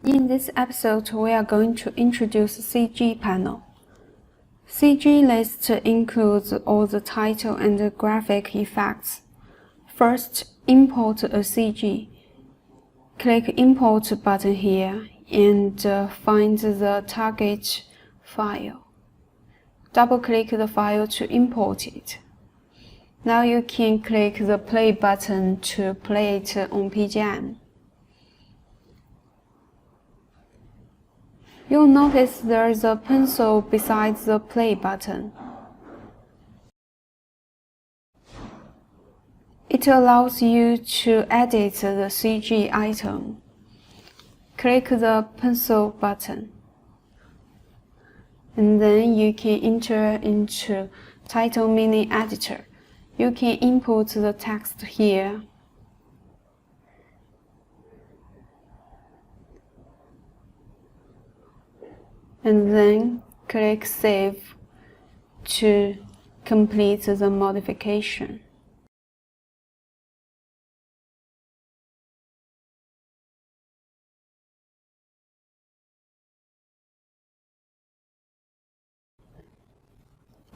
In this episode, we are going to introduce CG Panel. CG list includes all the title and the graphic effects. First, import a CG. Click Import button here and find the target file. Double-click the file to import it. Now you can click the play button to play it on PGM. You'll notice there is a pencil beside the play button. It allows you to edit the CG item. Click the pencil button, and then you can enter into Title Mini Editor. You can input the text here. And then click Save to complete the modification.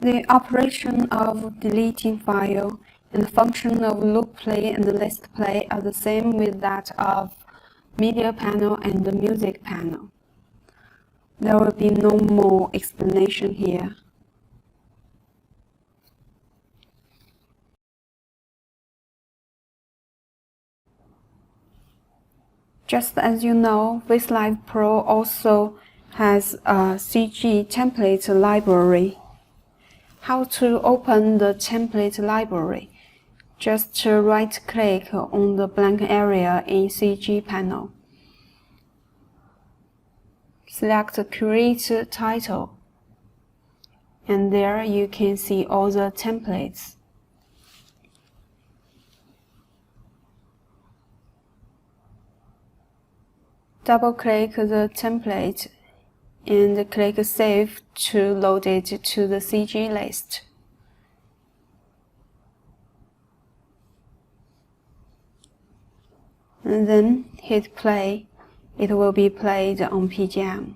The operation of deleting file and the function of loop play and list play are the same with that of media panel and the music panel. There will be no more explanation here. Just as you know, VisLive Pro also has a CG template library. How to open the template library? Just right-click on the blank area in CG Panel. Select Create Title, and there you can see all the templates. Double-click the template and click Save to load it to the CG list. And then hit play. It will be played on PGM.